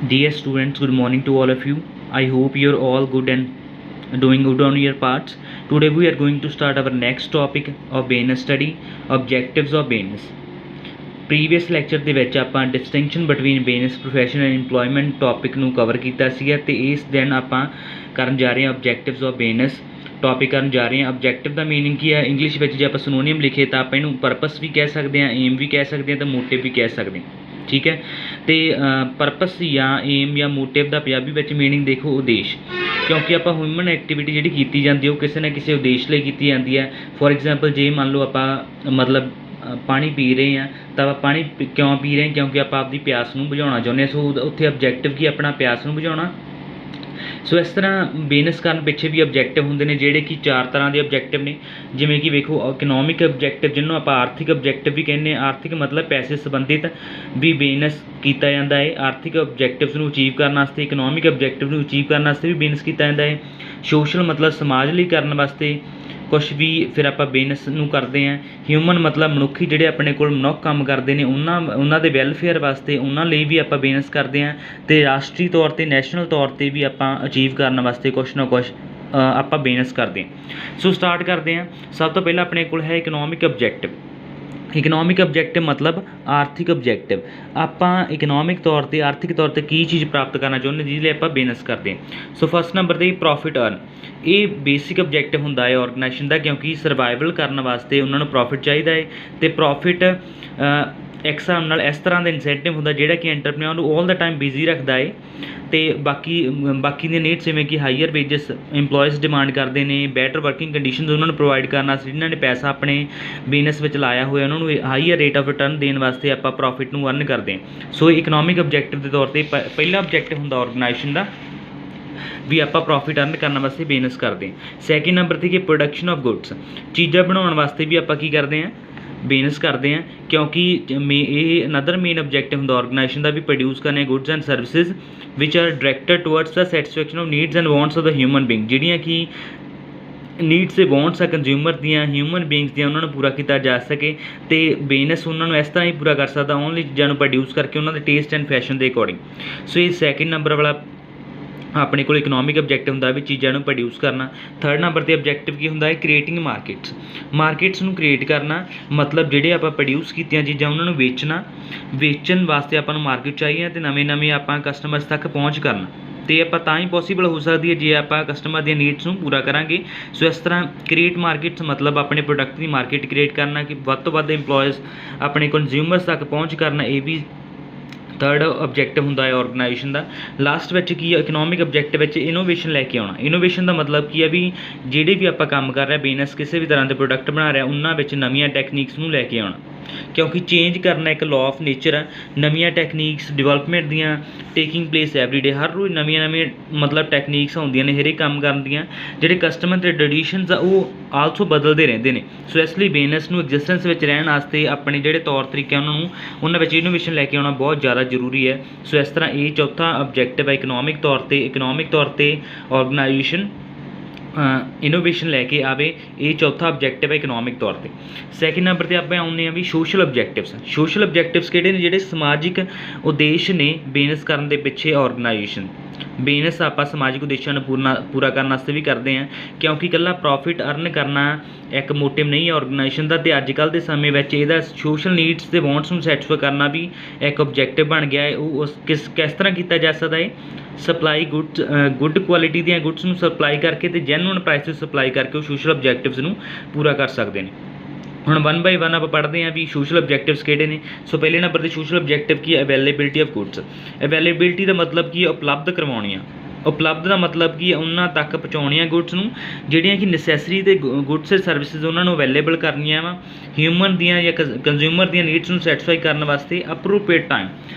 Dear students, good morning to all of you. I hope you're all good and doing good on your parts. Today we are going to start our next topic of business study, objectives of business. Previous lecture ਦੇ ਵਿੱਚ ਆਪਾਂ distinction between business profession and employment topic ਨੂੰ cover ਕੀਤਾ ਸੀਗਾ ਅਤੇ ਇਸ ਦਿਨ ਆਪਾਂ ਕਰਨ ਜਾ ਰਹੇ ਹਾਂ ਆਬਜੈਕਟਿਵਸ ਆਫ ਬਿਜ਼ਨਸ ਟੌਪਿਕ ਕਰਨ ਜਾ ਰਹੇ ਹਾਂ। ਆਬਜੈਕਟਿਵ ਦਾ ਮੀਨਿੰਗ ਕੀ ਹੈ ਇੰਗਲਿਸ਼ ਵਿੱਚ, ਜੇ ਆਪਾਂ ਸਿਨੋਨੀਅਮ ਲਿਖੇ ਤਾਂ ਆਪਾਂ ਇਹਨੂੰ ਪਰਪਸ ਵੀ ਕਹਿ ਸਕਦੇ ਹਾਂ, ਏਮ ਵੀ ਕਹਿ ਸਕਦੇ ਹਾਂ, ਅਤੇ ਮੋਟਿਵ ਵੀ ਕਹਿ ਸਕਦੇ ਹਾਂ। ਠੀਕ ਹੈ, ਅਤੇ ਪਰਪਸ ਜਾਂ ਏਮ ਜਾਂ ਮੋਟਿਵ ਦਾ ਪੰਜਾਬੀ ਵਿੱਚ ਮੀਨਿੰਗ ਦੇਖੋ ਉਦੇਸ਼, ਕਿਉਂਕਿ ਆਪਾਂ ਹਿਊਮਨ ਐਕਟੀਵਿਟੀ ਜਿਹੜੀ ਕੀਤੀ ਜਾਂਦੀ ਉਹ ਕਿਸੇ ਨਾ ਕਿਸੇ ਉਦੇਸ਼ ਲਈ ਕੀਤੀ ਜਾਂਦੀ ਹੈ। ਫੋਰ ਐਗਜ਼ਾਮਪਲ ਜੇ ਮੰਨ ਲਓ ਆਪਾਂ ਮਤਲਬ ਪਾਣੀ ਪੀ ਰਹੇ ਹਾਂ ਤਾਂ ਆਪਾਂ ਪਾਣੀ ਕਿਉਂ ਪੀ ਰਹੇ ਹਾਂ, ਕਿਉਂਕਿ ਆਪਾਂ ਆਪਦੀ ਪਿਆਸ ਨੂੰ ਬੁਝਾਉਣਾ ਚਾਹੁੰਦੇ ਹਾਂ। ਸੋ ਉੱਥੇ ਆਬਜੈਕਟਿਵ ਕੀ ਆਪਣਾ ਪਿਆਸ ਨੂੰ ਬੁਝਾਉਣਾ। ਸੋ ਇਸ ਤਰ੍ਹਾਂ ਬਿਜ਼ਨਸ ਕਰਨ ਪਿੱਛੇ ਵੀ ਆਬਜੈਕਟਿਵ ਹੁੰਦੇ ਨੇ ਜਿਹੜੇ ਕਿ 4 ਤਰ੍ਹਾਂ ਦੇ ਆਬਜੈਕਟਿਵ ਨੇ, ਜਿਵੇਂ ਕਿ ਵੇਖੋ ਇਕਨੋਮਿਕ ਆਬਜੈਕਟਿਵ ਜਿਹਨੂੰ ਆਪਾਂ ਆਰਥਿਕ ਆਬਜੈਕਟਿਵ ਵੀ ਕਹਿੰਦੇ ਹਾਂ। ਆਰਥਿਕ ਮਤਲਬ ਪੈਸੇ ਸੰਬੰਧਿਤ ਵੀ ਬਿਜ਼ਨਸ ਕੀਤਾ ਜਾਂਦਾ ਹੈ। ਆਰਥਿਕ ਆਬਜੈਕਟਿਵਸ ਨੂੰ ਅਚੀਵ ਕਰਨ ਵਾਸਤੇ, ਇਕਨੋਮਿਕ ਆਬਜੈਕਟਿਵ ਨੂੰ ਅਚੀਵ ਕਰਨ ਵਾਸਤੇ ਵੀ ਬਿਜ਼ਨਸ ਕੀਤਾ ਜਾਂਦਾ ਹੈ। ਸੋਸ਼ਲ ਮਤਲਬ ਸਮਾਜ ਲਈ ਕਰਨ ਵਾਸਤੇ ਕੁਛ ਵੀ ਫਿਰ ਆਪਾਂ ਬਿਜ਼ਨਸ ਨੂੰ ਕਰਦੇ ਹਾਂ। ਹਿਊਮਨ ਮਤਲਬ ਮਨੁੱਖੀ ਜਿਹੜੇ ਆਪਣੇ ਕੋਲ ਮਨੁੱਖ ਕੰਮ ਕਰਦੇ ਨੇ ਉਹਨਾਂ ਦੇ ਵੈਲਫੇਅਰ ਵਾਸਤੇ, ਉਹਨਾਂ ਲਈ ਵੀ ਆਪਾਂ ਬਿਜ਼ਨਸ ਕਰਦੇ ਹਾਂ। ਅਤੇ ਰਾਸ਼ਟਰੀ ਤੌਰ 'ਤੇ ਨੈਸ਼ਨਲ ਤੌਰ 'ਤੇ ਵੀ ਆਪਾਂ ਅਚੀਵ ਕਰਨ ਵਾਸਤੇ ਕੁਛ ਨਾ ਕੁਛ ਆਪਾਂ ਬਿਜ਼ਨਸ ਕਰਦੇ ਹਾਂ। ਸੋ ਸਟਾਰਟ ਕਰਦੇ ਹਾਂ। ਸਭ ਤੋਂ ਪਹਿਲਾਂ ਆਪਣੇ ਕੋਲ ਹੈ ਇਕਨੋਮਿਕ ਆਬਜੈਕਟਿਵ। ਇਕਨੋਮਿਕ ਆਬਜੈਕਟਿਵ ਮਤਲਬ ਆਰਥਿਕ ਆਬਜੈਕਟਿਵ। ਆਪਾਂ ਇਕਨੋਮਿਕ ਤੌਰ 'ਤੇ, ਆਰਥਿਕ ਤੌਰ 'ਤੇ ਕੀ ਚੀਜ਼ ਪ੍ਰਾਪਤ ਕਰਨਾ ਚਾਹੁੰਦੇ ਜਿਹਦੇ ਲਈ ਆਪਾਂ ਬਿਜ਼ਨਸ ਕਰਦੇ ਹਾਂ। ਸੋ ਫਸਟ ਨੰਬਰ 'ਤੇ ਪ੍ਰੋਫਿਟ ਅਰਨ। ਇਹ ਬੇਸਿਕ ਆਬਜੈਕਟਿਵ ਹੁੰਦਾ ਹੈ ਔਰਗਨਾਈਜੇਸ਼ਨ ਦਾ, ਕਿਉਂਕਿ ਸਰਵਾਈਵਲ ਕਰਨ ਵਾਸਤੇ ਉਹਨਾਂ ਨੂੰ ਪ੍ਰੋਫਿਟ ਚਾਹੀਦਾ ਹੈ। ਅਤੇ ਪ੍ਰੋਫਿਟ ਇੱਕ ਹਿਸਾਬ ਨਾਲ ਇਸ ਤਰ੍ਹਾਂ ਦਾ ਇਨਸੈਂਟਿਵ ਹੁੰਦਾ ਜਿਹੜਾ ਕਿ ਐਂਟਰਪ੍ਰੇਨਿਓਰ ਨੂੰ ਆਲ ਦਾ ਟਾਈਮ ਬਿਜ਼ੀ ਰੱਖਦਾ ਹੈ। ਅਤੇ ਬਾਕੀ ਦੀਆਂ ਨੀਡਸ ਜਿਵੇਂ ਕਿ ਹਾਈਅਰ ਵੇਜਸ ਇੰਪਲੋਇਜ਼ ਡਿਮਾਂਡ ਕਰਦੇ ਨੇ, ਬੈਟਰ ਵਰਕਿੰਗ ਕੰਡੀਸ਼ਨਸ ਉਹਨਾਂ ਨੂੰ ਪ੍ਰੋਵਾਈਡ ਕਰਨ ਵਾਸਤੇ, ਜਿਨ੍ਹਾਂ ਨੇ ਪੈਸਾ ਆਪਣੇ ਬਿਜ਼ਨਸ ਵਿੱਚ ਲਾਇਆ ਹੋਇਆ ਉਹਨਾਂ ਨੂੰ ਹਾਈਅਰ ਰੇਟ ਆਫ ਰਿਟਰਨ ਦੇਣ ਵਾਸਤੇ ਆਪਾਂ ਪ੍ਰੋਫਿਟ ਨੂੰ ਅਰਨ ਕਰਦੇ ਹਾਂ। ਸੋ ਇਕਨੋਮਿਕ ਆਬਜੈਕਟਿਵ ਦੇ ਤੌਰ 'ਤੇ ਪਹਿਲਾ ਆਬਜੈਕਟਿਵ ਹੁੰਦਾ ਔਰਗਨਾਈਜੇਸ਼ਨ ਦਾ ਵੀ ਆਪਾਂ ਪ੍ਰੋਫਿਟ ਅਰਨ ਕਰਨ ਵਾਸਤੇ ਬਿਜ਼ਨਸ ਕਰਦੇ ਹਾਂ। ਸੈਕਿੰਡ ਨੰਬਰ 'ਤੇ ਕਿ ਪ੍ਰੋਡਕਸ਼ਨ ਆਫ ਗੁੱਡਸ, ਚੀਜ਼ਾਂ ਬਣਾਉਣ ਵਾਸਤੇ ਵੀ ਆਪਾਂ ਕੀ ਕਰਦੇ ਹਾਂ, ਬਿਜ਼ਨਸ ਕਰਦੇ ਹਾਂ। ਕਿਉਂਕਿ ਇਹ ਅਨਦਰ ਮੇਨ ਆਬਜੈਕਟਿਵ ਹੁੰਦਾ ਔਰਗਨਾਈਜੇਸ਼ਨ ਦਾ ਵੀ ਪ੍ਰੋਡਿਊਸ ਕਰਨੇ ਗੁੱਡਸ ਐਂਡ ਸਰਵਿਸਿਜ਼ ਵਿਚ are directed towards the satisfaction of needs and wants of the human being, ਜਿਹੜੀਆਂ ਕਿ ਨੀਡਸ ਅਤੇ ਵਾਂਟਸ ਆ ਕੰਜ਼ਿਊਮਰ ਦੀਆਂ, ਹਿਊਮਨ ਬੀਇੰਗਸ ਦੀਆਂ, ਉਹਨਾਂ ਨੂੰ ਪੂਰਾ ਕੀਤਾ ਜਾ ਸਕੇ। ਅਤੇ ਬਿਜ਼ਨਸ ਉਹਨਾਂ ਨੂੰ ਇਸ ਤਰ੍ਹਾਂ ਹੀ ਪੂਰਾ ਕਰ ਸਕਦਾ ਓਨਲੀ ਚੀਜ਼ਾਂ ਨੂੰ ਪ੍ਰੋਡਿਊਸ ਕਰਕੇ ਉਹਨਾਂ ਦੇ ਟੇਸਟ ਐਂਡ ਫੈਸ਼ਨ ਦੇ ਅਕੋਰਡਿੰਗ। ਸੋ ਇਹ ਸੈਕਿੰਡ ਨੰਬਰ ਵਾਲਾ ਆਪਣੇ ਕੋਲ ਇਕਨੋਮਿਕ ਆਬਜੈਕਟਿਵ ਹੁੰਦਾ ਵੀ ਚੀਜ਼ਾਂ ਨੂੰ ਪ੍ਰੋਡਿਊਸ ਕਰਨਾ। ਥਰਡ ਨੰਬਰ 'ਤੇ ਆਬਜੈਕਟਿਵ ਕੀ ਹੁੰਦਾ ਹੈ, ਕ੍ਰੀਏਟਿੰਗ ਮਾਰਕੀਟਸ। ਮਾਰਕੀਟਸ ਨੂੰ ਕ੍ਰੀਏਟ ਕਰਨਾ ਮਤਲਬ ਜਿਹੜੇ ਆਪਾਂ ਪ੍ਰੋਡਿਊਸ ਕੀਤੀਆਂ ਚੀਜ਼ਾਂ ਉਹਨਾਂ ਨੂੰ ਵੇਚਣ ਵਾਸਤੇ ਆਪਾਂ ਨੂੰ ਮਾਰਕੀਟ ਚਾਹੀਏ ਅਤੇ ਨਵੇਂ ਆਪਾਂ ਕਸਟਮਰਸ ਤੱਕ ਪਹੁੰਚ ਕਰਨਾ। ਅਤੇ ਆਪਾਂ ਤਾਂ ਹੀ ਪੋਸੀਬਲ ਹੋ ਸਕਦੀ ਹੈ ਜੇ ਆਪਾਂ ਕਸਟਮਰ ਦੀਆਂ ਨੀਡਸ ਨੂੰ ਪੂਰਾ ਕਰਾਂਗੇ। ਸੋ ਇਸ ਤਰ੍ਹਾਂ ਕ੍ਰੀਏਟ ਮਾਰਕੀਟਸ ਮਤਲਬ ਆਪਣੇ ਪ੍ਰੋਡਕਟ ਦੀ ਮਾਰਕੀਟ ਕ੍ਰੀਏਟ ਕਰਨਾ, ਕਿ ਵੱਧ ਤੋਂ ਵੱਧ ਇੰਪਲੋਇਜ਼ ਆਪਣੇ ਕੰਜ਼ਿਊਮਰਸ ਤੱਕ ਪਹੁੰਚ ਕਰਨਾ। ਇਹ ਵੀ ਥਰਡ ਆਬਜੈਕਟਿਵ ਹੁੰਦਾ ਹੈ ਔਰਗਨਾਈਜੇਸ਼ਨ ਦਾ। ਲਾਸਟ ਵਿੱਚ ਕੀ ਹੈ, ਇਕਨੋਮਿਕ ਆਬਜੈਕਟਿਵ ਵਿੱਚ ਇਨੋਵੇਸ਼ਨ ਲੈ ਕੇ ਆਉਣਾ। ਇਨੋਵੇਸ਼ਨ ਦਾ ਮਤਲਬ ਕੀ ਹੈ ਵੀ ਜਿਹੜੇ ਵੀ ਆਪਾਂ ਕੰਮ ਕਰ ਰਹੇ ਬਿਜ਼ਨਸ, ਕਿਸੇ ਵੀ ਤਰ੍ਹਾਂ ਦੇ ਪ੍ਰੋਡਕਟ ਬਣਾ ਰਿਹਾ, ਉਹਨਾਂ ਵਿੱਚ ਨਵੀਆਂ ਟੈਕਨੀਕਸ ਨੂੰ ਲੈ ਕੇ ਆਉਣਾ, ਕਿਉਂਕਿ ਚੇਂਜ ਕਰਨਾ ਇੱਕ ਲਾਅ ਆਫ ਨੇਚਰ ਹੈ। ਨਵੀਆਂ ਟੈਕਨੀਕਸ ਡਿਵੈਲਪਮੈਂਟ ਦੀਆਂ ਟੇਕਿੰਗ ਪਲੇਸ ਐਵਰੀ ਡੇ, ਹਰ ਰੋਜ਼ ਨਵੀਆਂ ਮਤਲਬ ਟੈਕਨੀਕਸ ਆਉਂਦੀਆਂ ਨੇ ਹਰੇਕ ਕੰਮ ਕਰਨ ਦੀਆਂ। ਜਿਹੜੇ ਕਸਟਮਰ ਦੇ ਟਰਡੀਸ਼ਨਸ ਆ ਉਹ ਆਲਸੋ ਬਦਲਦੇ ਰਹਿੰਦੇ ਨੇ। ਸੋ ਇਸ ਲਈ ਬਿਜ਼ਨਸ ਨੂੰ ਐਗਜ਼ਿਸਟੈਂਸ ਵਿੱਚ ਰਹਿਣ ਵਾਸਤੇ ਆਪਣੇ ਜਿਹੜੇ ਤੌਰ ਤਰੀਕੇ ਉਹਨਾਂ ਵਿੱਚ ਇਨੋਵੇਸ਼ਨ ਲੈ ਕੇ ਆਉਣਾ ਬਹੁਤ ਜ਼ਿਆਦਾ ਜ਼ਰੂਰੀ ਹੈ। ਸੋ ਇਸ ਤਰ੍ਹਾਂ ਇਹ ਚੌਥਾ ਆਬਜੈਕਟਿਵ ਹੈ ਇਕਨੋਮਿਕ ਤੌਰ 'ਤੇ ਔਰਗਨਾਈਜੇਸ਼ਨ ਇਨੋਵੇਸ਼ਨ ਲੈ ਕੇ ਆਵੇ। ਇਹ ਚੌਥਾ ਆਬਜੈਕਟਿਵ ਹੈ ਇਕਨੋਮਿਕ ਤੌਰ 'ਤੇ। ਸੈਕਿੰਡ ਨੰਬਰ 'ਤੇ ਆਪਾਂ ਆਉਂਦੇ ਹਾਂ ਵੀ ਸੋਸ਼ਲ ਆਬਜੈਕਟਿਵਸ। ਸੋਸ਼ਲ ਆਬਜੈਕਟਿਵਸ ਕਿਹੜੇ ਨੇ, ਜਿਹੜੇ ਸਮਾਜਿਕ ਉਦੇਸ਼ ਨੇ ਬਿਜ਼ਨਸ ਕਰਨ ਦੇ ਪਿੱਛੇ ਔਰਗਨਾਈਜੇਸ਼ਨ। ਬਿਜ਼ਨਸ ਆਪਾਂ ਸਮਾਜਿਕ ਉਦੇਸ਼ਾਂ ਨੂੰ ਪੂਰਾ ਕਰਨ ਵਾਸਤੇ ਵੀ ਕਰਦੇ ਹਾਂ, ਕਿਉਂਕਿ ਇਕੱਲਾ ਪ੍ਰੋਫਿਟ ਅਰਨ ਕਰਨਾ ਇੱਕ ਮੋਟਿਵ ਨਹੀਂ ਹੈ ਔਰਗਨਾਈਜੇਸ਼ਨ ਦਾ। ਅਤੇ ਅੱਜ ਕੱਲ੍ਹ ਦੇ ਸਮੇਂ ਵਿੱਚ ਇਹਦਾ ਸੋਸ਼ਲ ਨੀਡਸ ਅਤੇ ਵਾਂਟਸ ਨੂੰ ਸੈਟਿਸਫਾਈ ਕਰਨਾ ਵੀ ਇੱਕ ਆਬਜੈਕਟਿਵ ਬਣ ਗਿਆ ਹੈ। ਉਹ ਕਿਸ ਤਰ੍ਹਾਂ ਕੀਤਾ ਜਾ ਸਕਦਾ ਹੈ, ਸਪਲਾਈ ਗੁੱਡ ਕੁਆਲਿਟੀ ਦੀਆਂ ਗੁੱਡਸ ਨੂੰ ਸਪਲਾਈ ਕਰਕੇ ਅਤੇ ਜੈਨੂਅਨ ਪ੍ਰਾਈਸਿਸ ਸਪਲਾਈ ਕਰਕੇ ਉਹ ਸੋਸ਼ਲ ਆਬਜੈਕਟਿਵਸ ਨੂੰ ਪੂਰਾ ਕਰ ਸਕਦੇ ਨੇ। ਹੁਣ 1 ਬਾਈ 1 ਆਪਾਂ ਪੜ੍ਹਦੇ ਹਾਂ ਵੀ ਸੋਸ਼ਲ ਆਬਜੈਕਟਿਵਸ ਕਿਹੜੇ ਨੇ। ਸੋ ਪਹਿਲੇ ਨੰਬਰ 'ਤੇ ਸੋਸ਼ਲ ਆਬਜੈਕਟਿਵ ਕੀ ਹੈ, ਅਵੇਲੇਬਿਲਿਟੀ ਆਫ ਗੁੱਡਸ। ਅਵੇਲੇਬਿਲਿਟੀ ਦਾ ਮਤਲਬ ਕੀ ਹੈ, ਉਪਲਬਧ ਕਰਵਾਉਣੀਆਂ। ਉਪਲਬਧ ਦਾ ਮਤਲਬ ਕੀ ਹੈ, ਉਹਨਾਂ ਤੱਕ ਪਹੁੰਚਾਉਣੀਆਂ ਗੁੱਡਸ ਨੂੰ ਜਿਹੜੀਆਂ ਕਿ ਨੈਸੈਸਰੀ ਅਤੇ ਗੁੱਡਸ ਅਤੇ ਸਰਵਿਸਿਜ਼ ਉਹਨਾਂ ਨੂੰ ਅਵੇਲੇਬਲ ਕਰਨੀਆਂ ਵਾ ਹਿਊਮਨ ਦੀਆਂ ਜਾਂ ਕੰਜ਼ਿਊਮਰ ਦੀਆਂ ਨੀਡਸ ਨੂੰ ਸੈਟਿਸਫਾਈ ਕਰਨ ਵਾਸਤੇ। ਅਪਰੋਪ੍ਰੀਏਟ ਟਾਈਮ,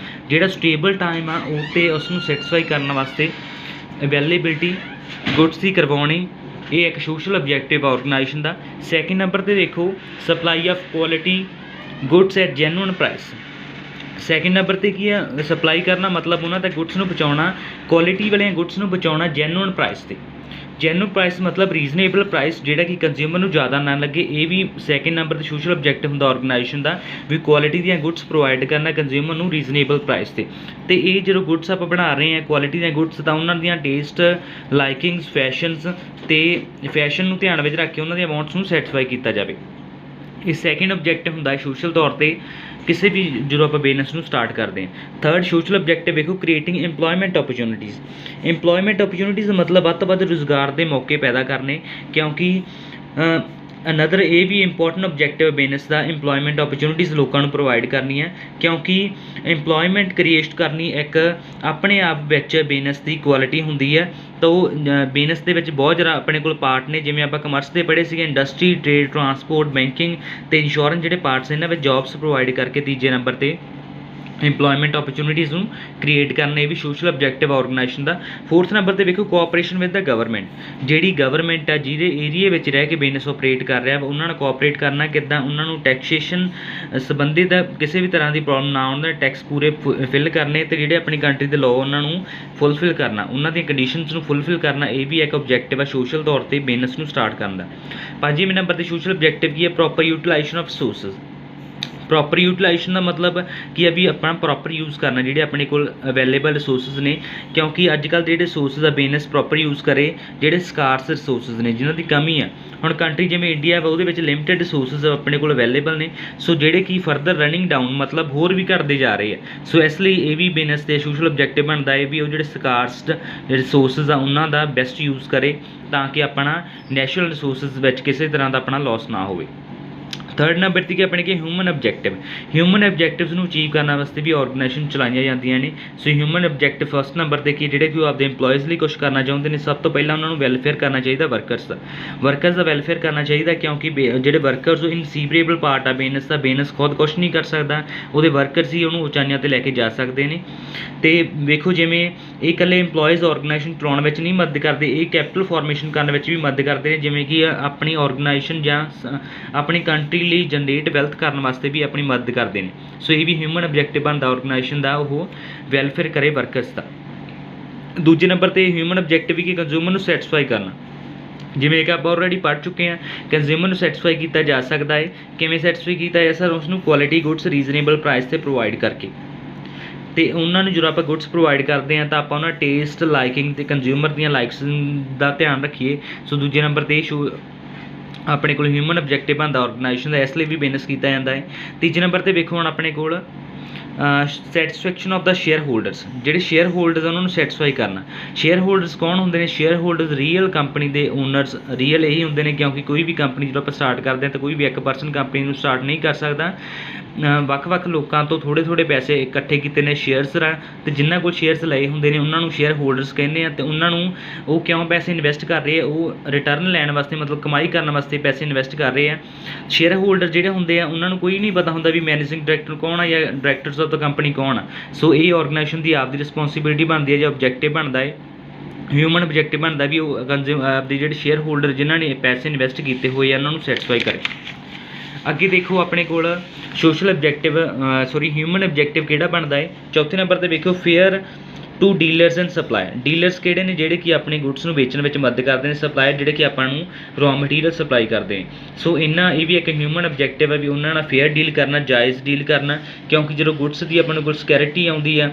ਜਿਹੜਾ ਸਟੇਬਲ ਟਾਈਮ ਆ ਉਹ 'ਤੇ ਉਸ ਨੂੰ ਸੈਟਿਸਫਾਈ ਕਰਨ ਵਾਸਤੇ ਅਵੇਲੇਬਿਲਿਟੀ ਗੁੱਡਸ ਦੀ ਕਰਵਾਉਣੀ, ਇਹ ਇੱਕ ਸੋਸ਼ਲ ਆਬਜੈਕਟਿਵ ਔਰਗਨਾਈਜੇਸ਼ਨ ਦਾ। ਸੈਕਿੰਡ ਨੰਬਰ 'ਤੇ ਦੇਖੋ supply of quality goods at genuine price. Second number 'ਤੇ ਕੀ ਆ, ਸਪਲਾਈ ਕਰਨਾ ਮਤਲਬ ਉਹਨਾਂ ਤੱਕ ਗੁੱਡਸ ਨੂੰ ਪਹੁੰਚਾਉਣਾ, ਕੁਆਲਿਟੀ ਵਾਲੀਆਂ ਗੁੱਡਸ ਨੂੰ ਪਹੁੰਚਾਉਣਾ ਜੈਨੂਅਨ ਪ੍ਰਾਈਸ 'ਤੇ। ਜੈਨੂਅਨ ਪ੍ਰਾਈਸ मतलब ਰੀਜ਼ਨੇਬਲ ਪ੍ਰਾਈਸ ਜਿਹੜਾ ਕਿ ਕੰਜ਼ਿਊਮਰ ਨੂੰ ਜ਼ਿਆਦਾ ਨਾ ਲੱਗੇ। ਇਹ ਵੀ ਸੈਕਿੰਡ ਨੰਬਰ 'ਤੇ ਸੋਸ਼ਲ ਆਬਜੈਕਟਿਵ ਹੁੰਦਾ ਆਰਗੇਨਾਈਜੇਸ਼ਨ ਦਾ, ਵੀ ਕੁਆਲਿਟੀ ਦੀਆਂ ਗੁੱਡਸ ਪ੍ਰੋਵਾਈਡ ਕਰਨਾ ਕੰਜ਼ਿਊਮਰ ਨੂੰ ਰੀਜ਼ਨੇਬਲ ਪ੍ਰਾਈਸ 'ਤੇ। ਅਤੇ ਇਹ ਜਦੋਂ ਗੁੱਡਸ ਆਪਾਂ ਬਣਾ ਰਹੇ ਹਾਂ ਕੁਆਲਿਟੀ ਦੀਆਂ ਗੁੱਡਸ, ਤਾਂ ਉਹਨਾਂ ਦੀਆਂ ਟੇਸਟ, ਲਾਈਕਿੰਗਸ, ਫੈਸ਼ਨਸ ਅਤੇ ਫੈਸ਼ਨ ਨੂੰ ਧਿਆਨ ਵਿੱਚ ਰੱਖ ਕੇ ਉਹਨਾਂ ਦੀਆਂ ਵਾਂਟਸ ਨੂੰ ਸੈਟੀਸਫਾਈ ਕੀਤਾ ਜਾਵੇ। ਇਹ ਸੈਕਿੰਡ ਆਬਜੈਕਟਿਵ ਹੁੰਦਾ ਹੈ ਸੋਸ਼ਲ ਤੌਰ 'ਤੇ ਕਿਸੇ ਵੀ ਜਦੋਂ ਆਪਾਂ ਬਿਜ਼ਨਸ ਨੂੰ ਸਟਾਰਟ ਕਰਦੇ ਹਾਂ। ਥਰਡ ਸੋਸ਼ਲ ਆਬਜੈਕਟਿਵ ਵੇਖੋ, creating employment opportunities. Employment opportunities ਦਾ ਮਤਲਬ ਵੱਧ ਤੋਂ ਵੱਧ ਰੁਜ਼ਗਾਰ ਦੇ ਮੌਕੇ ਪੈਦਾ ਕਰਨੇ, ਕਿਉਂਕਿ ਅਨਦਰ ਇਹ ਵੀ ਇੰਪੋਰਟੈਂਟ ਆਬਜੈਕਟਿਵ ਬਿਜ਼ਨਸ ਦਾ, ਇੰਪਲੋਇਮੈਂਟ ਓਪਰਚੁਨਿਟੀਜ਼ ਲੋਕਾਂ ਨੂੰ ਪ੍ਰੋਵਾਈਡ ਕਰਨੀਆਂ, ਕਿਉਂਕਿ ਇੰਪਲੋਇਮੈਂਟ ਕ੍ਰੀਏਟ ਕਰਨੀ ਇੱਕ ਆਪਣੇ ਆਪ ਵਿੱਚ ਬਿਜ਼ਨਸ ਦੀ ਕੁਆਲਿਟੀ ਹੁੰਦੀ ਹੈ। ਤਾਂ ਉਹ ਬਿਜ਼ਨਸ ਦੇ ਵਿੱਚ ਬਹੁਤ ਜ਼ਿਆਦਾ ਆਪਣੇ ਕੋਲ ਪਾਰਟ ਨੇ, ਜਿਵੇਂ ਆਪਾਂ ਕਮਰਸ ਦੇ ਪੜ੍ਹੇ ਸੀਗੇ, ਇੰਡਸਟਰੀ, ਟ੍ਰੇਡ, ਟਰਾਂਸਪੋਰਟ, ਬੈਂਕਿੰਗ ਅਤੇ ਇੰਸ਼ੋਰੈਂਸ ਜਿਹੜੇ ਪਾਰਟਸ ਇਹਨਾਂ ਵਿੱਚ ਜੋਬਸ ਪ੍ਰੋਵਾਈਡ ਕਰਕੇ ਤੀਜੇ ਨੰਬਰ 'ਤੇ ਇੰਪਲੋਇਮੈਂਟ ਓਪਰਚੁਨਿਟੀਜ਼ ਨੂੰ ਕ੍ਰੀਏਟ ਕਰਨਾ, ਇਹ ਵੀ ਸੋਸ਼ਲ ਆਬਜੈਕਟਿਵ ਆਰਗੇਨਾਈਜੇਸ਼ਨ ਦਾ। ਫੋਰਥ ਨੰਬਰ 'ਤੇ ਵੇਖੋ, ਕੋਆਪਰੇਸ਼ਨ ਵਿਦ ਦਾ ਗਵਰਨਮੈਂਟ। ਜਿਹੜੀ ਗਵਰਨਮੈਂਟ ਆ ਜਿਹਦੇ ਏਰੀਏ ਵਿੱਚ ਰਹਿ ਕੇ ਬਿਜ਼ਨਸ ਆਪਰੇਟ ਕਰ ਰਿਹਾ, ਉਹਨਾਂ ਨਾਲ ਕੋਆਪਰੇਟ ਕਰਨਾ, ਕਿੱਦਾਂ ਉਹਨਾਂ ਨੂੰ ਟੈਕਸੇਸ਼ਨ ਸੰਬੰਧਿਤ ਕਿਸੇ ਵੀ ਤਰ੍ਹਾਂ ਦੀ ਪ੍ਰੋਬਲਮ ਨਾ ਆਉਣ, ਟੈਕਸ ਪੂਰੇ ਫਿਲ ਕਰਨੇ, ਅਤੇ ਜਿਹੜੇ ਆਪਣੀ ਕੰਟਰੀ ਦੇ ਲਾਅ ਉਹਨਾਂ ਨੂੰ ਫੁੱਲਫਿਲ ਕਰਨਾ, ਉਹਨਾਂ ਦੀਆਂ ਕੰਡੀਸ਼ਨਸ ਨੂੰ ਫੁੱਲਫਿਲ ਕਰਨਾ, ਇਹ ਵੀ ਇੱਕ ਆਬਜੈਕਟਿਵ ਆ ਸੋਸ਼ਲ ਤੌਰ 'ਤੇ ਬਿਜ਼ਨਸ ਨੂੰ ਸਟਾਰਟ ਕਰਨ ਦਾ। ਪੰਜਵੇਂ ਨੰਬਰ 'ਤੇ ਸੋਸ਼ਲ ਆਬਜੈਕਟਿਵ ਕੀ ਹੈ, proper utilisation of resources. Proper utilisation ਦਾ ਮਤਲਬ ਕੀ ਹੈ, ਵੀ ਆਪਣਾ ਪ੍ਰੋਪਰ ਯੂਜ਼ ਕਰਨਾ ਜਿਹੜੇ ਆਪਣੇ ਕੋਲ ਅਵੇਲੇਬਲ ਰਿਸੋਰਸਿਸ ਨੇ, ਕਿਉਂਕਿ ਅੱਜ ਕੱਲ੍ਹ ਜਿਹੜੇ ਰਿਸੋਰਸਿਸ ਆ ਬਿਜ਼ਨਸ ਪ੍ਰੋਪਰ ਯੂਜ਼ ਕਰੇ, ਜਿਹੜੇ ਸਕਾਰਸ ਰਿਸੋਰਸਿਸ ਨੇ ਜਿਨ੍ਹਾਂ ਦੀ ਕਮੀ ਆ। ਹੁਣ ਕੰਟਰੀ ਜਿਵੇਂ ਇੰਡੀਆ ਵਾ, ਉਹਦੇ ਵਿੱਚ ਲਿਮਿਟਡ ਰਿਸੋਰਸਿਸ ਆਪਣੇ ਕੋਲ ਅਵੇਲੇਬਲ ਨੇ, ਸੋ ਜਿਹੜੇ ਕਿ ਫਰਦਰ ਰਨਿੰਗ ਡਾਊਨ ਮਤਲਬ ਹੋਰ ਵੀ ਘਟਦੇ ਜਾ ਰਹੇ ਆ। ਸੋ ਇਸ ਲਈ ਇਹ ਵੀ ਬਿਜ਼ਨਸ ਦੇ ਸੋਸ਼ਲ ਆਬਜੈਕਟਿਵ ਬਣਦਾ ਹੈ ਵੀ ਉਹ ਜਿਹੜੇ ਸਕਾਰਸਡ ਰਿਸੋਰਸਿਸ ਆ ਉਹਨਾਂ ਦਾ ਬੈਸਟ ਯੂਜ਼ ਕਰੇ, ਤਾਂ ਕਿ ਆਪਣਾ ਨੈਚੁਰਲ ਰਿਸੋਰਸਿਸ ਵਿੱਚ ਕਿਸੇ ਤਰ੍ਹਾਂ ਦਾ ਆਪਣਾ ਲੋਸ ਨਾ ਹੋਵੇ। ਥਰਡ ਨੰਬਰ 'ਤੇ ਕਿ ਆਪਣੇ ਕਿ ਹਿਊਮਨ ਆਬਜੈਕਟਿਵ। ਹਿਊਮਨ ਆਬਜੈਕਟਿਵਸ ਨੂੰ ਅਚੀਵ ਕਰਨ ਵਾਸਤੇ ਵੀ ਆਰਗੇਨਾਈਜੇਸ਼ਨ ਚਲਾਈਆਂ ਜਾਂਦੀਆਂ ਨੇ। ਸੋ ਹਿਊਮਨ ਆਬਜੈਕਟਿਵ ਫਸਟ ਨੰਬਰ 'ਤੇ ਕਿ ਜਿਹੜੇ ਕਿ ਉਹ ਆਪਦੇ ਇੰਪਲੋਇਜ਼ ਲਈ ਕੁਛ ਕਰਨਾ ਚਾਹੁੰਦੇ ਨੇ, ਸਭ ਤੋਂ ਪਹਿਲਾਂ ਉਹਨਾਂ ਨੂੰ ਵੈਲਫੇਅਰ ਕਰਨਾ ਚਾਹੀਦਾ ਵਰਕਰਸ ਦਾ ਵੈਲਫੇਅਰ ਕਰਨਾ ਚਾਹੀਦਾ, ਕਿਉਂਕਿ ਜਿਹੜੇ ਵਰਕਰਸ ਉਹ ਇਨਸੀਬਰੇਬਲ ਪਾਰਟ ਆ ਬਿਜ਼ਨਸ ਦਾ। ਬਿਜ਼ਨਸ ਖੁਦ ਕੁਛ ਨਹੀਂ ਕਰ ਸਕਦਾ, ਉਹਦੇ ਵਰਕਰਸ ਹੀ ਉਹਨੂੰ ਉਚਾਈਆਂ 'ਤੇ ਲੈ ਕੇ ਜਾ ਸਕਦੇ ਨੇ। ਅਤੇ ਵੇਖੋ ਜਿਵੇਂ ਇਹ ਇਕੱਲੇ ਇੰਪਲੋਇਜ਼ ਆਰਗੇਨਾਈਜੇਸ਼ਨ ਚਲਾਉਣ ਵਿੱਚ ਨਹੀਂ ਮਦਦ ਕਰਦੇ, ਇਹ ਕੈਪੀਟਲ ਫਾਰਮੇਸ਼ਨ ਕਰਨ ਵਿੱਚ ਵੀ ਮਦਦ ਕਰਦੇ ਨੇ, ਜਿਵੇਂ ਕਿ ਆਪਣੀ ਆਰਗੇਨਾਈਜੇਸ਼ਨ ਜਾਂ ਆਪਣੀ ਕੰਟਰੀ ਲਈ ਜਨਰੇਟ ਵੈਲਥ ਕਰਨ ਵਾਸਤੇ ਵੀ ਆਪਣੀ ਮਦਦ ਕਰਦੇ ਨੇ। ਸੋ ਇਹ ਵੀ ਹਿਊਮਨ ਆਬਜੈਕਟਿਵ ਬਣਦਾ ਆਰਗੇਨਾਈਜੇਸ਼ਨ ਦਾ, ਉਹ ਵੈਲਫੇਅਰ ਕਰੇ ਵਰਕਰਸ ਦਾ। ਦੂਜੇ ਨੰਬਰ 'ਤੇ ਹਿਊਮਨ ਆਬਜੈਕਟਿਵ ਵੀ ਕਿ ਕੰਜ਼ਿਊਮਰ ਨੂੰ ਸੈਟੀਸਫਾਈ ਕਰਨਾ। ਜਿਵੇਂ ਕਿ ਆਪਾਂ ਆਲਰੇਡੀ ਪੜ੍ਹ ਚੁੱਕੇ ਹਾਂ, ਕੰਜ਼ਿਊਮਰ ਨੂੰ ਸੈਟੀਸਫਾਈ ਕੀਤਾ ਜਾ ਸਕਦਾ ਹੈ। ਕਿਵੇਂ ਸੈਟੀਸਫਾਈ ਕੀਤਾ ਜਾ ਸਕਦਾ, ਉਸ ਨੂੰ ਕੁਆਲਿਟੀ ਗੁੱਡਸ ਰੀਜ਼ਨੇਬਲ ਪ੍ਰਾਈਸ 'ਤੇ ਪ੍ਰੋਵਾਈਡ ਕਰਕੇ। ਅਤੇ ਉਹਨਾਂ ਨੂੰ ਜਦੋਂ ਆਪਾਂ ਗੁੱਡਸ ਪ੍ਰੋਵਾਈਡ ਕਰਦੇ ਹਾਂ ਤਾਂ ਆਪਾਂ ਉਹਨਾਂ ਟੇਸਟ, ਲਾਈਕਿੰਗ ਅਤੇ ਕੰਜ਼ਿਊਮਰ ਦੀਆਂ ਲਾਈਕਸ ਦਾ ਧਿਆਨ ਰੱਖੀਏ। ਸੋ ਦੂਜੇ ਨੰਬਰ 'ਤੇ ਆਪਣੇ ਕੋਲ ਹਿਊਮਨ ਆਬਜੈਕਟਿਵ ਬਣਦਾ ਆਰਗੇਨਾਈਜੇਸ਼ਨ ਦਾ, ਇਸ ਲਈ ਵੀ ਬਿਜ਼ਨਸ ਕੀਤਾ ਜਾਂਦਾ ਹੈ। ਤੀਜੇ ਨੰਬਰ 'ਤੇ ਵੇਖੋ ਹੁਣ ਆਪਣੇ ਕੋਲ satisfaction of the share holders. ਜਿਹੜੇ ਸ਼ੇਅਰ ਹੋਲਡਰਸ ਉਹਨਾਂ ਨੂੰ ਸੈਟਿਸਫਾਈ ਕਰਨਾ। ਸ਼ੇਅਰ ਹੋਲਡਰਸ ਕੌਣ ਹੁੰਦੇ ਨੇ? ਸ਼ੇਅਰ ਹੋਲਡਰਸ ਰੀਅਲ ਕੰਪਨੀ ਦੇ ਓਨਰਸ ਰੀਅਲ ਇਹੀ ਹੁੰਦੇ ਨੇ, ਕਿਉਂਕਿ ਕੋਈ ਵੀ ਕੰਪਨੀ ਜਦੋਂ ਆਪਾਂ ਸਟਾਰਟ ਕਰਦੇ ਹਾਂ ਤਾਂ ਕੋਈ ਵੀ ਇੱਕ ਪਰਸਨ ਕੰਪਨੀ ਨੂੰ ਸਟਾਰਟ ਨਹੀਂ ਕਰ ਸਕਦਾ। ਵੱਖ-ਵੱਖ ਲੋਕਾਂ ਤੋਂ ਥੋੜ੍ਹੇ ਪੈਸੇ ਇਕੱਠੇ ਕੀਤੇ ਨੇ ਸ਼ੇਅਰਸ ਰਾਂ, ਅਤੇ ਜਿਨ੍ਹਾਂ ਕੋਲ ਸ਼ੇਅਰਸ ਲਏ ਹੁੰਦੇ ਨੇ ਉਹਨਾਂ ਨੂੰ ਸ਼ੇਅਰ ਹੋਲਡਰਸ ਕਹਿੰਦੇ ਆ। ਅਤੇ ਉਹਨਾਂ ਨੂੰ ਉਹ ਕਿਉਂ ਪੈਸੇ ਇਨਵੈਸਟ ਕਰ ਰਹੇ ਆ? ਉਹ ਰਿਟਰਨ ਲੈਣ ਵਾਸਤੇ, ਮਤਲਬ ਕਮਾਈ ਕਰਨ ਵਾਸਤੇ ਪੈਸੇ ਇਨਵੈਸਟ ਕਰ ਰਹੇ ਆ। ਸ਼ੇਅਰ ਹੋਲਡਰ ਜਿਹੜੇ ਹੁੰਦੇ ਆ ਉਹਨਾਂ ਨੂੰ ਕੋਈ ਨਹੀਂ ਪਤਾ ਹੁੰਦਾ ਵੀ ਮੈਨੇਜਿੰਗ ਡਾਇਰੈਕਟਰ ਕੌਣ ਆ ਜਾਂ ਡਾਇਰੈਕਟਰਸ ਆਫ ਦਾ ਕੰਪਨੀ ਕੌਣ ਆ। ਸੋ ਇਹ ਆਰਗੇਨਾਈਜੇਸ਼ਨ ਦੀ ਆਪਦੀ ਰਿਸਪੋਂਸੀਬਿਲਿਟੀ ਬਣਦੀ ਹੈ, ਜਾਂ ਆਬਜੈਕਟਿਵ ਬਣਦਾ ਹੈ, ਹਿਊਮਨ ਆਬਜੈਕਟਿਵ ਬਣਦਾ ਵੀ ਉਹ ਆਪਦੇ ਜਿਹੜੇ ਸ਼ੇਅਰ ਹੋਲਡਰ ਜਿਨ੍ਹਾਂ ਨੇ ਪੈਸੇ ਇਨਵੈਸਟ ਕੀਤੇ ਹੋਏ ਆ ਉਹਨਾਂ ਨੂੰ ਸੈਟੀਸਫਾਈ ਕਰੇ। ਅੱਗੇ ਦੇਖੋ ਆਪਣੇ ਕੋਲ ਸੋਸ਼ਲ ਆਬਜੈਕਟਿਵ ਹਿਊਮਨ ਆਬਜੈਕਟਿਵ ਕਿਹੜਾ ਬਣਦਾ ਹੈ। ਚੌਥੇ ਨੰਬਰ 'ਤੇ ਵੇਖੋ fair to dealers and supplier. Dealers ਕਿਹੜੇ ਨੇ? ਜਿਹੜੇ ਕਿ ਆਪਣੇ ਗੁੱਡਸ ਨੂੰ ਵੇਚਣ ਵਿੱਚ ਮਦਦ ਕਰਦੇ ਨੇ। ਸਪਲਾਇਰ ਜਿਹੜੇ ਕਿ ਆਪਾਂ ਨੂੰ ਰॉ ਮਟੀਰੀਅਲ ਸਪਲਾਈ ਕਰਦੇ ਨੇ। ਸੋ ਇਹ ਵੀ ਇੱਕ ਹਿਊਮਨ ਆਬਜੈਕਟਿਵ ਹੈ ਵੀ ਉਹਨਾਂ ਨਾਲ ਫੇਅਰ ਡੀਲ ਕਰਨਾ, ਜਾਇਜ਼ ਡੀਲ ਕਰਨਾ, ਕਿਉਂਕਿ ਜਦੋਂ ਗੁੱਡਸ ਦੀ ਆਪਾਂ ਨੂੰ ਕੋਈ ਸਕੈਰਿਟੀ ਆਉਂਦੀ ਆ,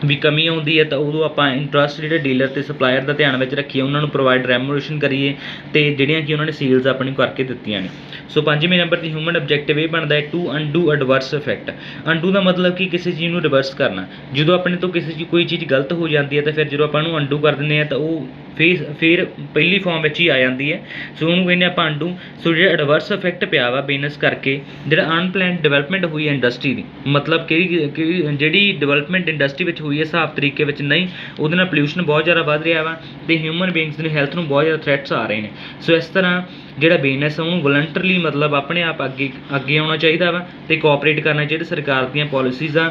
ਵੀ ਕਮੀ ਆਉਂਦੀ ਹੈ, ਤਾਂ ਉਦੋਂ ਆਪਾਂ ਇੰਟਰਸਟ ਜਿਹੜੇ ਡੀਲਰ ਅਤੇ ਸਪਲਾਇਰ ਦਾ ਧਿਆਨ ਵਿੱਚ ਰੱਖੀਏ, ਉਹਨਾਂ ਨੂੰ ਪ੍ਰੋਵਾਈਡ ਰੈਮੂਨੇਸ਼ਨ ਕਰੀਏ, ਅਤੇ ਜਿਹੜੀਆਂ ਕਿ ਉਹਨਾਂ ਨੇ ਸੇਲਸ ਆਪਣੀ ਕਰਕੇ ਦਿੱਤੀਆਂ ਨੇ। ਸੋ ਪੰਜਵੇਂ ਨੰਬਰ 'ਤੇ ਹਿਊਮਨ ਆਬਜੈਕਟਿਵ ਇਹ ਬਣਦਾ ਹੈ ਟੂ ਅੰਡੂ ਐਡਵਰਸ ਇਫੈਕਟ। ਅੰਡੂ ਦਾ ਮਤਲਬ ਕਿ ਕਿਸੇ ਚੀਜ਼ ਨੂੰ ਰਿਵਰਸ ਕਰਨਾ। ਜਦੋਂ ਆਪਣੇ ਤੋਂ ਕੋਈ ਚੀਜ਼ ਗਲਤ ਹੋ ਜਾਂਦੀ ਹੈ ਤਾਂ ਫਿਰ ਜਦੋਂ ਆਪਾਂ ਉਹਨੂੰ ਅੰਡੂ ਕਰ ਦਿੰਦੇ ਹਾਂ ਤਾਂ ਉਹ ਫਿਰ ਪਹਿਲੀ ਫਾਰਮ ਵਿੱਚ ਹੀ ਆ ਜਾਂਦੀ ਹੈ। ਸੋ ਉਹਨੂੰ ਕਹਿੰਦੇ ਆਪਾਂ ਅੰਡੂ। ਸੋ ਜਿਹੜਾ ਐਡਵਰਸ ਇਫੈਕਟ ਪਿਆ ਵਾ ਬਿਜ਼ਨਸ ਕਰਕੇ, ਜਿਹੜਾ ਅਨਪਲੈਨਡ ਡਿਵੈਲਪਮੈਂਟ ਹੋਈ ਹੈ ਇੰਡਸਟਰੀ ਦੀ, ਮਤਲਬ ਜਿਹੜੀ ਡਿਵੈਲਪਮੈਂਟ ਇੰਡਸਟਰੀ ਵਿੱਚ ਹੋਈ ਹੈ ਹਿਸਾਬ ਤਰੀਕੇ ਵਿੱਚ ਨਹੀਂ, ਉਹਦੇ ਨਾਲ ਪੋਲਿਊਸ਼ਨ ਬਹੁਤ ਜ਼ਿਆਦਾ ਵੱਧ ਰਿਹਾ ਵਾ, ਅਤੇ ਹਿਊਮਨ ਬੀਇੰਗਸ ਦੀ ਹੈਲਥ ਨੂੰ ਬਹੁਤ ਜ਼ਿਆਦਾ ਥ੍ਰੈਟਸ ਆ ਰਹੇ ਨੇ। ਸੋ ਇਸ ਤਰ੍ਹਾਂ ਜਿਹੜਾ ਬਿਜ਼ਨਸ ਉਹਨੂੰ ਵਲੰਟਰਲੀ ਮਤਲਬ ਆਪਣੇ ਆਪ ਅੱਗੇ ਆਉਣਾ ਚਾਹੀਦਾ ਵਾ, ਅਤੇ ਕੋਆਪਰੇਟ ਕਰਨਾ ਚਾਹੀਦਾ ਸਰਕਾਰ ਦੀਆਂ ਪੋਲਿਸੀਜ਼ ਆ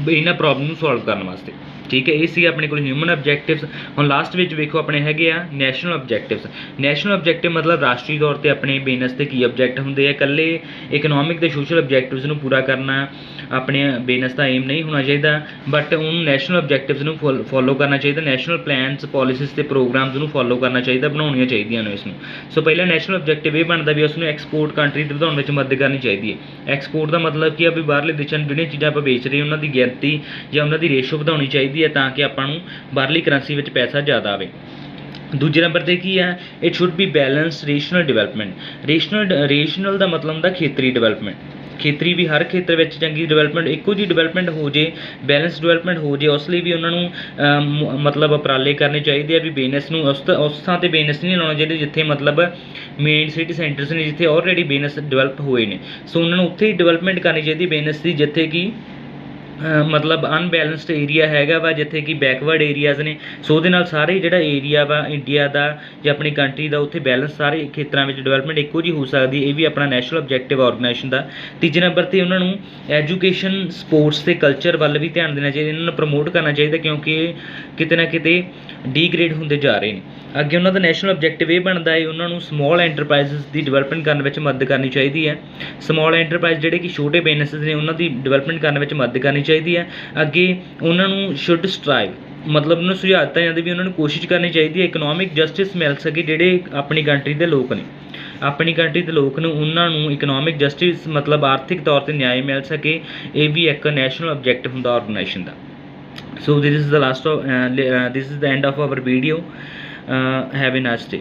ਇਹਨਾਂ ਪ੍ਰੋਬਲਮ ਨੂੰ ਸੋਲਵ ਕਰਨ ਵਾਸਤੇ। ਠੀਕ ਹੈ, ਇਹ ਸੀ ਆਪਣੇ ਕੋਲ ਹਿਊਮਨ ਆਬਜੈਕਟਿਵਸ। ਹੁਣ ਲਾਸਟ ਵਿੱਚ ਵੇਖੋ ਆਪਣੇ ਹੈਗੇ ਆ ਨੈਸ਼ਨਲ ਆਬਜੈਕਟਿਵਸ। ਨੈਸ਼ਨਲ ਆਬਜੈਕਟਿਵ ਮਤਲਬ ਰਾਸ਼ਟਰੀ ਤੌਰ 'ਤੇ ਆਪਣੇ ਬਿਜ਼ਨਸ ਦੇ ਕੀ ਆਬਜੈਕਟ ਹੁੰਦੇ ਆ। ਇਕੱਲੇ ਇਕਨੋਮਿਕ ਅਤੇ ਸੋਸ਼ਲ ਆਬਜੈਕਟਿਵਸ ਨੂੰ ਪੂਰਾ ਕਰਨਾ ਆਪਣੇ ਬਿਜ਼ਨਸ ਦਾ ਏਮ ਨਹੀਂ ਹੋਣਾ ਚਾਹੀਦਾ, ਬਟ ਉਹਨੂੰ ਨੈਸ਼ਨਲ ਆਬਜੈਕਟਿਵਸ ਨੂੰ ਫੋਲੋ ਕਰਨਾ ਚਾਹੀਦਾ। ਨੈਸ਼ਨਲ ਪਲਾਨਸ, ਪੋਲਿਸੀਜ਼ ਅਤੇ ਪ੍ਰੋਗਰਾਮਸ ਨੂੰ ਫੋਲੋ ਕਰਨਾ ਚਾਹੀਦਾ, ਬਣਾਉਣੀਆਂ ਚਾਹੀਦੀਆਂ ਨੇ ਇਸ ਨੂੰ। ਸੋ ਪਹਿਲਾ ਨੈਸ਼ਨਲ ਆਬਜੈਕਟਿਵ ਇਹ ਬਣਦਾ ਵੀ ਉਸ ਨੂੰ ਐਕਸਪੋਰਟ ਕੰਟਰੀ ਦੇ ਵਧਾਉਣ ਵਿੱਚ ਮਦਦ ਕਰਨੀ ਚਾਹੀਦੀ ਹੈ। ਐਕਸਪੋਰਟ ਦਾ ਮਤਲਬ ਕੀ ਆ ਵੀ ਬਾਹਰਲੇ ਦੇਸ਼ਾਂ ਨੂੰ ਜਿਹੜੀਆਂ ਚੀਜ਼ਾਂ ਆਪਾਂ ਵੇਚ ਰਹੇ ਉਹਨਾਂ ਦੀ ਗਿਣਤੀ ਜਾਂ ਉਹਨਾਂ ਦੀ ਰੇਸ਼ੋ ਵਧਾਉਣੀ ਚਾਹੀਦੀ ਹੈ ਤਾਂ ਕਿ ਆਪਾਂ ਨੂੰ ਬਾਹਰਲੀ ਕਰੰਸੀ ਵਿੱਚ ਪੈਸਾ ਜ਼ਿਆਦਾ ਆਵੇ। ਦੂਜੇ ਨੰਬਰ 'ਤੇ ਕੀ ਹੈ, it should be balance regional development. Regional ਦਾ ਮਤਲਬ ਹੁੰਦਾ ਖੇਤਰੀ ਡਿਵੈਲਪਮੈਂਟ। ਖੇਤਰੀ ਵੀ ਹਰ ਖੇਤਰ ਵਿੱਚ ਚੰਗੀ ਡਿਵੈਲਪਮੈਂਟ, ਇੱਕੋ ਜਿਹੀ ਡਿਵੈਲਪਮੈਂਟ ਹੋ ਜੇ, ਬੈਲੈਂਸ ਡਿਵੈਲਪਮੈਂਟ ਹੋ ਜੇ, ਉਸ ਲਈ ਵੀ ਉਹਨਾਂ ਨੂੰ ਮਤਲਬ ਉਪਰਾਲੇ ਕਰਨੇ ਚਾਹੀਦੇ ਆ ਵੀ ਬਿਜ਼ਨਸ ਨੂੰ ਉਸ ਥਾਂ 'ਤੇ ਬਿਜ਼ਨਸ ਨਹੀਂ ਲਾਉਣਾ ਚਾਹੀਦਾ ਜਿੱਥੇ ਮਤਲਬ ਮੇਨ ਸਿਟੀ ਸੈਂਟਰਸ ਨੇ, ਜਿੱਥੇ ਆਲਰੇਡੀ ਬਿਜ਼ਨਸ ਡਿਵੈਲਪ ਹੋਏ ਨੇ। ਸੋ ਉਹਨਾਂ ਨੂੰ ਉੱਥੇ ਹੀ ਡਿਵੈਲਪਮੈਂਟ ਕਰਨੀ ਚਾਹੀਦੀ ਬਿਜ਼ਨਸ ਦੀ ਜਿੱਥੇ ਕਿ ਮਤਲਬ ਅਨਬੈਲੈਂਸਡ ਏਰੀਆ ਹੈਗਾ ਵਾ, ਜਿੱਥੇ ਕਿ ਬੈਕਵਰਡ ਏਰੀਆਜ਼ ਨੇ। ਸੋ ਉਹਦੇ ਨਾਲ ਸਾਰੇ ਜਿਹੜਾ ਏਰੀਆ ਵਾ ਇੰਡੀਆ ਦਾ ਜਾਂ ਆਪਣੀ ਕੰਟਰੀ ਦਾ, ਉੱਥੇ ਬੈਲੈਂਸ ਸਾਰੇ ਖੇਤਰਾਂ ਵਿੱਚ ਡਿਵੈਲਪਮੈਂਟ ਇੱਕੋ ਜਿਹੀ ਹੋ ਸਕਦੀ। ਇਹ ਵੀ ਆਪਣਾ ਨੈਸ਼ਨਲ ਆਬਜੈਕਟਿਵ ਆਰਗੇਨਾਈਜੇਸ਼ਨ ਦਾ। ਤੀਜੇ ਨੰਬਰ 'ਤੇ ਉਹਨਾਂ ਨੂੰ ਐਜੂਕੇਸ਼ਨ, ਸਪੋਰਟਸ ਅਤੇ ਕਲਚਰ ਵੱਲ ਵੀ ਧਿਆਨ ਦੇਣਾ ਚਾਹੀਦਾ, ਇਹਨਾਂ ਨੂੰ ਪ੍ਰਮੋਟ ਕਰਨਾ ਚਾਹੀਦਾ ਕਿਉਂਕਿ ਇਹ ਕਿਤੇ ਨਾ ਕਿਤੇ ਡੀਗ੍ਰੇਡ ਹੁੰਦੇ ਜਾ ਰਹੇ ਨੇ। ਅੱਗੇ ਉਹਨਾਂ ਦਾ ਨੈਸ਼ਨਲ ਆਬਜੈਕਟਿਵ ਇਹ ਬਣਦਾ ਹੈ ਉਹਨਾਂ ਨੂੰ ਸਮੋਲ ਐਂਟਰਪ੍ਰਾਈਜ਼ਸ ਦੀ ਡਿਵੈਲਪਮੈਂਟ ਕਰਨ ਵਿੱਚ ਮਦਦ ਕਰਨੀ ਚਾਹੀਦੀ ਹੈ। ਸਮੋਲ ਐਂਟਰਪ੍ਰਾਈਜ਼ ਜਿਹੜੇ ਕਿ ਛੋਟੇ ਬਿਜ਼ਨਸਿਸ ਨੇ ਉਹਨਾਂ ਦੀ ਡਿਵੈਲਪਮੈਂਟ ਕਰਨ ਵਿੱਚ ਮਦਦ ਕਰਨੀ ਚਾਹੀਦੀ ਹੈ। ਅੱਗੇ ਉਹਨਾਂ ਨੂੰ ਸ਼ੁੱਡ ਸਟਰਾਈਵ ਮਤਲਬ ਉਹਨੂੰ ਸੁਝਾਅ ਦਿੱਤਾ ਜਾਂਦਾ ਵੀ ਉਹਨਾਂ ਨੂੰ ਕੋਸ਼ਿਸ਼ ਕਰਨੀ ਚਾਹੀਦੀ ਹੈ ਇਕਨੋਮਿਕ ਜਸਟਿਸ ਮਿਲ ਸਕੇ। ਜਿਹੜੇ ਆਪਣੀ ਕੰਟਰੀ ਦੇ ਲੋਕ ਨੇ, ਆਪਣੀ ਕੰਟਰੀ ਦੇ ਲੋਕ ਨੂੰ ਉਹਨਾਂ ਨੂੰ ਇਕਨੋਮਿਕ ਜਸਟਿਸ ਮਤਲਬ ਆਰਥਿਕ ਤੌਰ 'ਤੇ ਨਿਆਂ ਮਿਲ ਸਕੇ। ਇਹ ਵੀ ਇੱਕ ਨੈਸ਼ਨਲ ਆਬਜੈਕਟਿਵ ਹੁੰਦਾ organisation the. So this is the end of our video. Have a nice day.